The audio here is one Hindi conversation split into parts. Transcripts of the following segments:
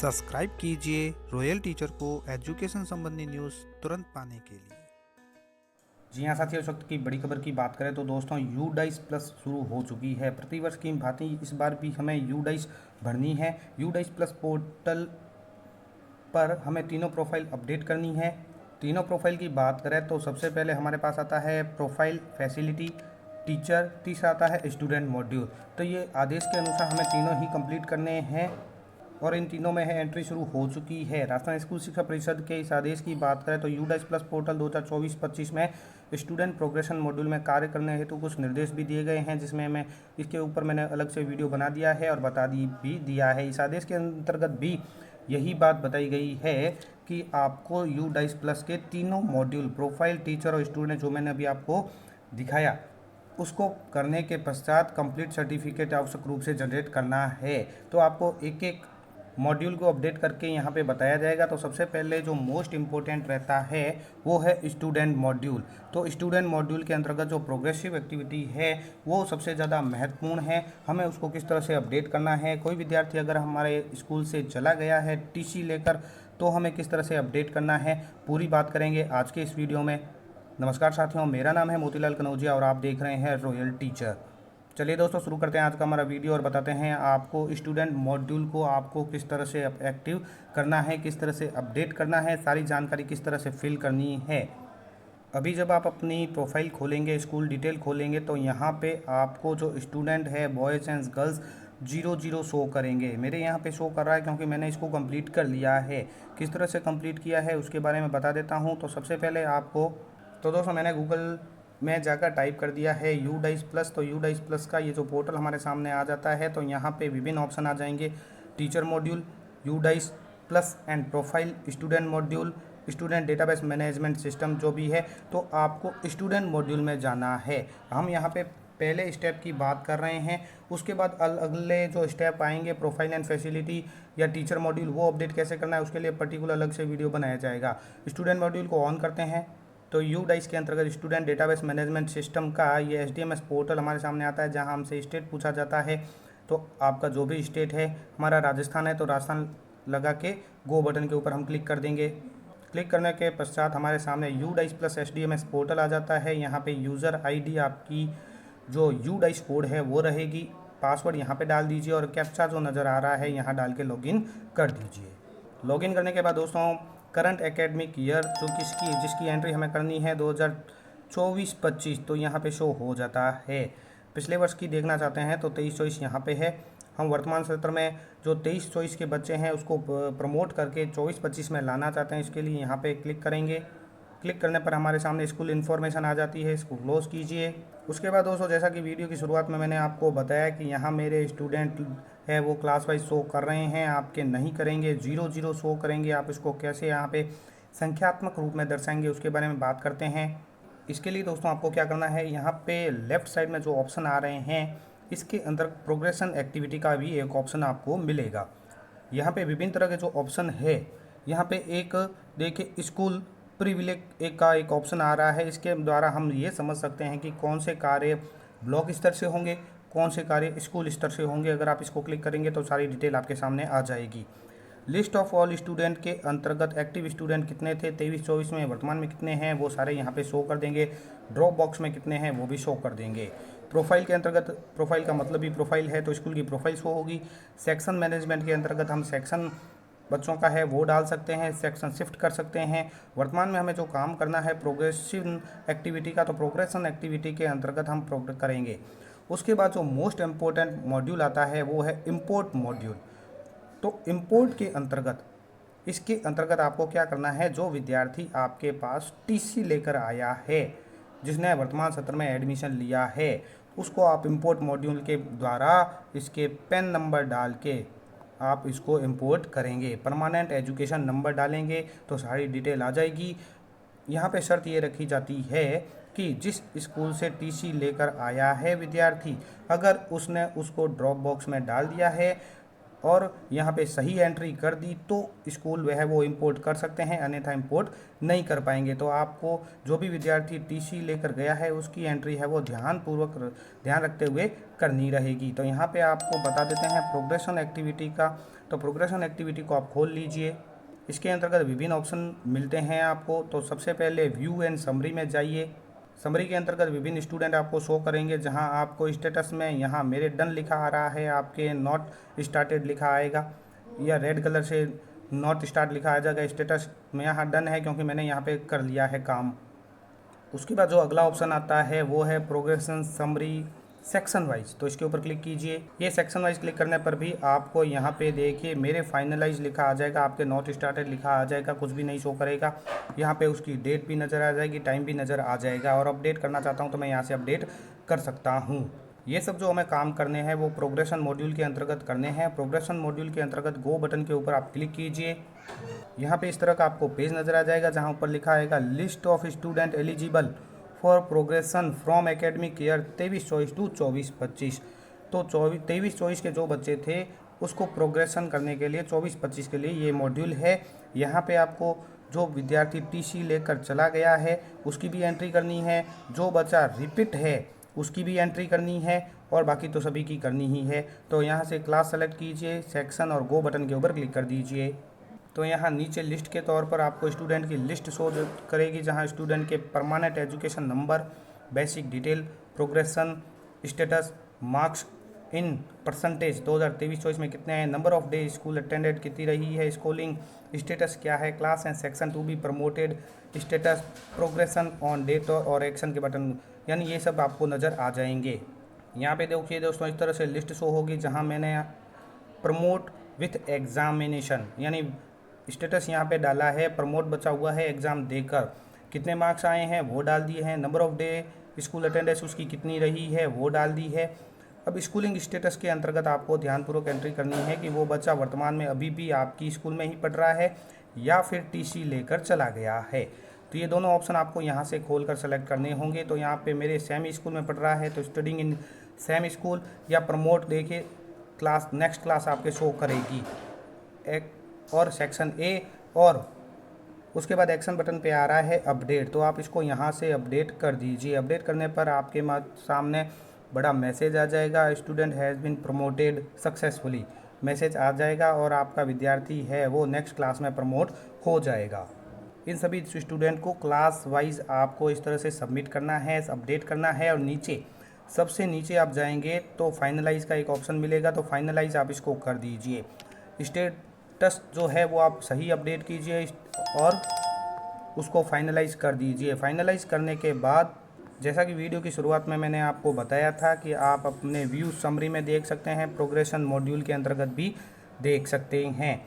सब्सक्राइब कीजिए रॉयल टीचर को एजुकेशन संबंधी न्यूज़ तुरंत पाने के लिए। जी हाँ साथियों, इस वक्त की बड़ी खबर की बात करें तो दोस्तों यूडाइस प्लस शुरू हो चुकी है। प्रतिवर्ष की भांति इस बार भी हमें यूडाइस भरनी है। यूडाइस प्लस पोर्टल पर हमें तीनों प्रोफाइल अपडेट करनी है। तीनों प्रोफाइल की बात करें तो सबसे पहले हमारे पास आता है प्रोफाइल फैसिलिटी टीचर, तीसरा आता है स्टूडेंट मॉड्यूल। तो ये आदेश के अनुसार हमें तीनों ही कंप्लीट करने हैं और इन तीनों में है एंट्री शुरू हो चुकी है। राजस्थान स्कूल शिक्षा परिषद के इस आदेश की बात करें तो यूडाइस प्लस पोर्टल 2024-25 में स्टूडेंट प्रोग्रेशन मॉड्यूल में कार्य करने हेतु कुछ निर्देश भी दिए गए हैं, जिसमें मैं इसके ऊपर मैंने अलग से वीडियो बना दिया है और बता भी दिया है। इस आदेश के अंतर्गत भी यही बात बताई गई है कि आपको यूडाइस प्लस के तीनों मॉड्यूल प्रोफाइल, टीचर और स्टूडेंट जो मैंने अभी आपको दिखाया उसको करने के पश्चात कंप्लीट सर्टिफिकेट आवश्यक रूप से जनरेट करना है। तो आपको एक एक मॉड्यूल को अपडेट करके यहाँ पे बताया जाएगा। तो सबसे पहले जो मोस्ट इम्पोर्टेंट रहता है वो है स्टूडेंट मॉड्यूल। तो स्टूडेंट मॉड्यूल के अंतर्गत जो प्रोग्रेसिव एक्टिविटी है वो सबसे ज़्यादा महत्वपूर्ण है। हमें उसको किस तरह से अपडेट करना है। कोई विद्यार्थी अगर हमारे स्कूल से चला गया है टीसी लेकर तो हमें किस तरह से अपडेट करना है, पूरी बात करेंगे आज के इस वीडियो में। नमस्कार साथियों, मेरा नाम है मोतीलाल कनौजिया और आप देख रहे हैं रॉयल टीचर। चलिए दोस्तों, शुरू करते हैं आज का हमारा वीडियो और बताते हैं आपको स्टूडेंट मॉड्यूल को आपको किस तरह से एक्टिव करना है, किस तरह से अपडेट करना है, सारी जानकारी किस तरह से फिल करनी है। अभी जब आप अपनी प्रोफाइल खोलेंगे, स्कूल डिटेल खोलेंगे तो यहाँ पे आपको जो स्टूडेंट है बॉयज़ एंड गर्ल्स 00 शो करेंगे। मेरे यहाँ पे शो कर रहा है क्योंकि मैंने इसको कंप्लीट कर लिया है। किस तरह से कंप्लीट किया है उसके बारे में बता देता हूँ। तो सबसे पहले आपको तो दोस्तों मैंने गूगल में जाकर टाइप कर दिया है यूडाइस प्लस। तो यूडाइस प्लस का ये जो पोर्टल हमारे सामने आ जाता है तो यहाँ पे विभिन्न ऑप्शन आ जाएंगे। Teacher module, UDISE plus and profile, student module, student database management system जो भी है। तो आपको स्टूडेंट मॉड्यूल में जाना है। हम यहाँ पे पहले स्टेप की बात कर रहे हैं, उसके बाद अगले जो स्टेप आएंगे प्रोफाइल एंड फैसिलिटी या टीचर मॉड्यूल वो अपडेट कैसे करना है उसके लिए पर्टिकुलर अलग से वीडियो बनाया जाएगा। स्टूडेंट मॉड्यूल को ऑन करते हैं तो यूडाइस के अंतर्गत स्टूडेंट डेटाबेस मैनेजमेंट सिस्टम का ये एसडीएमएस पोर्टल हमारे सामने आता है, जहां हमसे स्टेट पूछा जाता है। तो आपका जो भी स्टेट है, हमारा राजस्थान है तो राजस्थान लगा के गो बटन के ऊपर हम क्लिक कर देंगे। क्लिक करने के पश्चात हमारे सामने यूडाइस प्लस एसडीएमएस पोर्टल आ जाता है। यहाँ पे यूज़र आईडी आपकी जो यूडाइस कोड है वो रहेगी। पासवर्ड यहाँ पे डाल दीजिए और कैप्चा जो नज़र आ रहा है यहाँ डाल के लॉगिन कर दीजिए। लॉगिन करने के बाद दोस्तों करंट एकेडमिक ईयर जो जिसकी एंट्री हमें करनी है 2024-25 तो यहाँ पे शो हो जाता है। पिछले वर्ष की देखना चाहते हैं तो 23-24 यहाँ पे है। हम वर्तमान सत्र में जो 23-24 के बच्चे हैं उसको प्रमोट करके 24-25 में लाना चाहते हैं। इसके लिए यहाँ पे क्लिक करेंगे। क्लिक करने पर हमारे सामने स्कूल इन्फॉर्मेशन आ जाती है, इसको क्लोज कीजिए। उसके बाद दोस्तों जैसा कि वीडियो की शुरुआत में मैंने आपको बताया कि यहाँ मेरे स्टूडेंट है वो क्लास वाइज शो कर रहे हैं, आपके नहीं करेंगे, 00 शो करेंगे। आप इसको कैसे यहाँ पे संख्यात्मक रूप में दर्शाएंगे उसके बारे में बात करते हैं। इसके लिए दोस्तों आपको क्या करना है, यहाँ पे लेफ्ट साइड में जो ऑप्शन आ रहे हैं इसके अंदर प्रोग्रेशन एक्टिविटी का भी एक ऑप्शन आपको मिलेगा। यहाँ पे विभिन्न तरह के जो ऑप्शन है, यहाँ पे एक देखिए स्कूल प्रिविलेज एक ऑप्शन आ रहा है। इसके द्वारा हम ये समझ सकते हैं कि कौन से कार्य ब्लॉक स्तर से होंगे, कौन से कार्य स्कूल स्तर से होंगे। अगर आप इसको क्लिक करेंगे तो सारी डिटेल आपके सामने आ जाएगी। लिस्ट ऑफ ऑल स्टूडेंट के अंतर्गत एक्टिव स्टूडेंट कितने थे 23-24 में, वर्तमान में कितने हैं वो सारे यहाँ पे शो कर देंगे। ड्रॉप बॉक्स में कितने हैं वो भी शो कर देंगे। प्रोफाइल के अंतर्गत, प्रोफाइल का मतलब ही प्रोफाइल है तो स्कूल की प्रोफाइल शो होगी। सेक्शन मैनेजमेंट के अंतर्गत हम सेक्शन बच्चों का है वो डाल सकते हैं, सेक्शन शिफ्ट कर सकते हैं। वर्तमान में हमें जो काम करना है प्रोग्रेसिव एक्टिविटी का, तो प्रोग्रेशन एक्टिविटी के अंतर्गत हम प्रोग्रेस करेंगे। उसके बाद जो मोस्ट इम्पोर्टेंट मॉड्यूल आता है वो है इम्पोर्ट मॉड्यूल। तो इम्पोर्ट के अंतर्गत, इसके अंतर्गत आपको क्या करना है, जो विद्यार्थी आपके पास टीसी लेकर आया है, जिसने वर्तमान सत्र में एडमिशन लिया है, उसको आप इम्पोर्ट मॉड्यूल के द्वारा इसके पेन नंबर डाल के आप इसको इंपोर्ट करेंगे। परमानेंट एजुकेशन नंबर डालेंगे तो सारी डिटेल आ जाएगी। यहाँ पे शर्त ये रखी जाती है कि जिस स्कूल से टीसी लेकर आया है विद्यार्थी, अगर उसने उसको ड्रॉप बॉक्स में डाल दिया है और यहाँ पे सही एंट्री कर दी तो स्कूल वह वो इंपोर्ट कर सकते हैं, अन्यथा इंपोर्ट नहीं कर पाएंगे। तो आपको जो भी विद्यार्थी टीसी लेकर गया है उसकी एंट्री है वो ध्यान रखते हुए करनी रहेगी। तो यहाँ पे आपको बता देते हैं प्रोग्रेशन एक्टिविटी का। तो प्रोग्रेशन एक्टिविटी को आप खोल लीजिए। इसके अंतर्गत विभिन्न ऑप्शन मिलते हैं आपको। तो सबसे पहले व्यू एंड समरी में जाइए। समरी के अंतर्गत विभिन्न स्टूडेंट आपको शो करेंगे, जहां आपको स्टेटस में यहाँ मेरे डन लिखा आ रहा है, आपके नॉट स्टार्टेड लिखा आएगा, या रेड कलर से नॉट स्टार्ट लिखा आ जाएगा। स्टेटस में यहाँ डन है क्योंकि मैंने यहाँ पे कर लिया है काम। उसके बाद जो अगला ऑप्शन आता है वो है प्रोग्रेशन समरी सेक्शन वाइज। तो इसके ऊपर क्लिक कीजिए। ये सेक्शन वाइज क्लिक करने पर भी आपको यहाँ पे देखिए मेरे फाइनलाइज लिखा आ जाएगा, आपके नॉट स्टार्टेड लिखा आ जाएगा, कुछ भी नहीं शो करेगा। यहाँ पे उसकी डेट भी नज़र आ जाएगी, टाइम भी नज़र आ जाएगा। और अपडेट करना चाहता हूँ तो मैं यहाँ से अपडेट कर सकता हूँ। ये सब जो हमें काम करने हैं वो प्रोग्रेशन मॉड्यूल के अंतर्गत करने हैं। प्रोग्रेशन मॉड्यूल के अंतर्गत गो बटन के ऊपर आप क्लिक कीजिए। यहाँ पे इस तरह का आपको पेज नज़र आ जाएगा, जहाँ ऊपर लिखा आएगा list of student eligible for progression from academic year 23-24 to 24-25। तो 23-24 के जो बच्चे थे उसको प्रोग्रेशन करने के लिए 24-25 के लिए ये मॉड्यूल है। यहाँ पे आपको जो विद्यार्थी टीसी लेकर चला गया है उसकी भी एंट्री करनी है, जो बच्चा रिपीट है उसकी भी एंट्री करनी है, और बाकी तो सभी की करनी ही है। तो यहाँ से क्लास सेलेक्ट कीजिए, सेक्शन और गो बटन के ऊपर क्लिक कर दीजिए। तो यहाँ नीचे लिस्ट के तौर पर आपको स्टूडेंट की लिस्ट शो करेगी, जहाँ स्टूडेंट के permanent education number, basic detail, progression status, marks in percentage 2023-24 में कितने हैं, number of day school attended कितनी रही है, स्कूलिंग स्टेटस क्या है, class and section to be promoted status, progression on date और एक्शन के बटन, यानी ये सब आपको नज़र आ जाएंगे। यहाँ पे देखिए दोस्तों इस तरह से लिस्ट शो होगी, जहाँ मैंने प्रमोट विथ एग्जामिनेशन यानी स्टेटस यहाँ पे डाला है, प्रमोट बचा हुआ है एग्ज़ाम देकर, कितने मार्क्स आए हैं वो डाल दिए हैं, number of day school attendance उसकी कितनी रही है वो डाल दी है। अब स्कूलिंग स्टेटस के अंतर्गत आपको ध्यानपूर्वक एंट्री करनी है कि वो बच्चा वर्तमान में अभी भी आपकी स्कूल में ही पढ़ रहा है या फिर टीसी लेकर चला गया है। तो ये दोनों ऑप्शन आपको यहाँ से खोल कर सेलेक्ट करने होंगे। तो यहाँ पे मेरे सेम स्कूल में पढ़ रहा है तो स्टडिंग इन सेम स्कूल, या प्रमोट देखिए क्लास नेक्स्ट क्लास आपके शो करेगी एक और सेक्शन ए, और उसके बाद एक्शन बटन पे आ रहा है अपडेट। तो आप इसको यहाँ से अपडेट कर दीजिए। अपडेट करने पर आपके सामने बड़ा मैसेज आ जाएगा, student has been promoted successfully message आ जाएगा, और आपका विद्यार्थी है वो नेक्स्ट क्लास में प्रमोट हो जाएगा। इन सभी स्टूडेंट को क्लास वाइज आपको इस तरह से सबमिट करना है, अपडेट करना है। और नीचे सबसे नीचे आप जाएंगे तो फाइनलाइज का एक ऑप्शन मिलेगा, तो फाइनलाइज आप इसको कर दीजिए। स्टेटस जो है वो आप सही अपडेट कीजिए और उसको फाइनलाइज कर दीजिए। फाइनलाइज करने के बाद जैसा कि वीडियो की शुरुआत में मैंने आपको बताया था कि आप अपने व्यू समरी में देख सकते हैं, प्रोग्रेशन मॉड्यूल के अंतर्गत भी देख सकते हैं।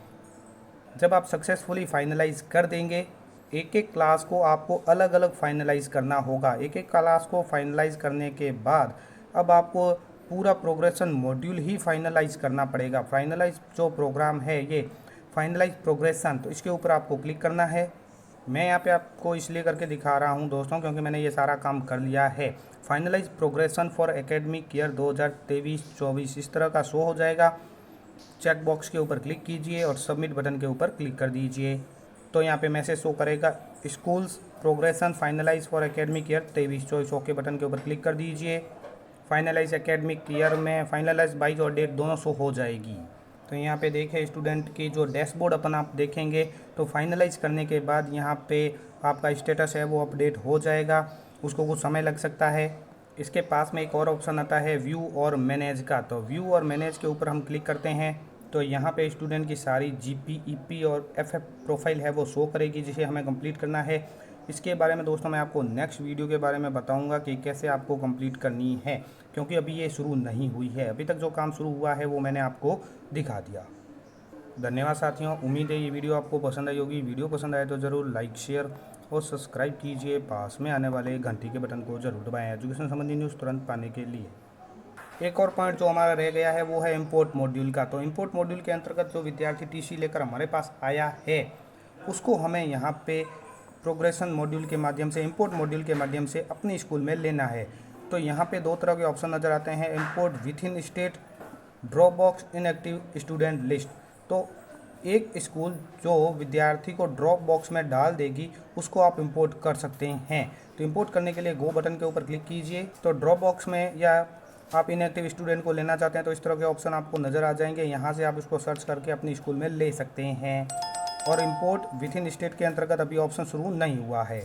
जब आप सक्सेसफुली फाइनलाइज कर देंगे, एक एक क्लास को आपको अलग अलग फाइनलाइज करना होगा। एक एक क्लास को फाइनलाइज करने के बाद अब आपको पूरा प्रोग्रेशन मॉड्यूल ही फाइनलाइज करना पड़ेगा। फाइनलाइज जो प्रोग्राम है ये फाइनलाइज प्रोग्रेशन, तो इसके ऊपर आपको क्लिक करना है। मैं यहाँ पे आपको इसलिए करके दिखा रहा हूँ दोस्तों क्योंकि मैंने ये सारा काम कर लिया है। Finalize progression for academic year 2023-24 इस तरह का शो हो जाएगा। चेक बॉक्स के ऊपर क्लिक कीजिए और सबमिट बटन के ऊपर क्लिक कर दीजिए। तो यहाँ पे मैसेज शो करेगा schools progression finalize for academic year 23-24, okay button के ऊपर क्लिक कर दीजिए। फाइनलाइज एकेडमिक ईयर में फाइनलाइज बाइज और डेट दोनों शो हो जाएगी। तो यहाँ पे देखें स्टूडेंट की जो डैशबोर्ड अपन आप देखेंगे तो फाइनलाइज करने के बाद यहाँ पे आपका स्टेटस है वो अपडेट हो जाएगा, उसको कुछ समय लग सकता है। इसके पास में एक और ऑप्शन आता है व्यू और मैनेज का। तो व्यू और मैनेज के ऊपर हम क्लिक करते हैं तो यहाँ पे स्टूडेंट की सारी जीपी, ईपी और एफएफ प्रोफाइल है वो शो करेगी, जिसे हमें कंप्लीट करना है। इसके बारे में दोस्तों मैं आपको नेक्स्ट वीडियो के बारे में बताऊंगा कि कैसे आपको कंप्लीट करनी है, क्योंकि अभी ये शुरू नहीं हुई है। अभी तक जो काम शुरू हुआ है वो मैंने आपको दिखा दिया। धन्यवाद साथियों, उम्मीद है ये वीडियो आपको पसंद आई होगी। वीडियो पसंद आए तो ज़रूर लाइक, शेयर और सब्सक्राइब कीजिए। पास में आने वाले घंटी के बटन को ज़रूर दबाएँ एजुकेशन संबंधी न्यूज़ तुरंत पाने के लिए। एक और पॉइंट जो हमारा रह गया है वो है इंपोर्ट मॉड्यूल का। तो इंपोर्ट मॉड्यूल के अंतर्गत जो विद्यार्थी टीसी लेकर हमारे पास आया है उसको हमें यहाँ पे प्रोग्रेशन मॉड्यूल के माध्यम से, इंपोर्ट मॉड्यूल के माध्यम से अपने स्कूल में लेना है। तो यहाँ पे दो तरह के ऑप्शन नज़र आते हैं, import with in state drop box inactive student list. तो एक स्कूल जो विद्यार्थी को ड्रॉप बॉक्स में डाल देगी उसको आप इंपोर्ट कर सकते हैं। तो इंपोर्ट करने के लिए गो बटन के ऊपर क्लिक कीजिए। तो ड्रॉप बॉक्स में या आप इनएक्टिव स्टूडेंट को लेना चाहते हैं तो इस तरह के ऑप्शन आपको नज़र आ जाएंगे। यहाँ से आप इसको सर्च करके अपने स्कूल में ले सकते हैं। और इंपोर्ट विद इन स्टेट के अंतर्गत अभी ऑप्शन शुरू नहीं हुआ है।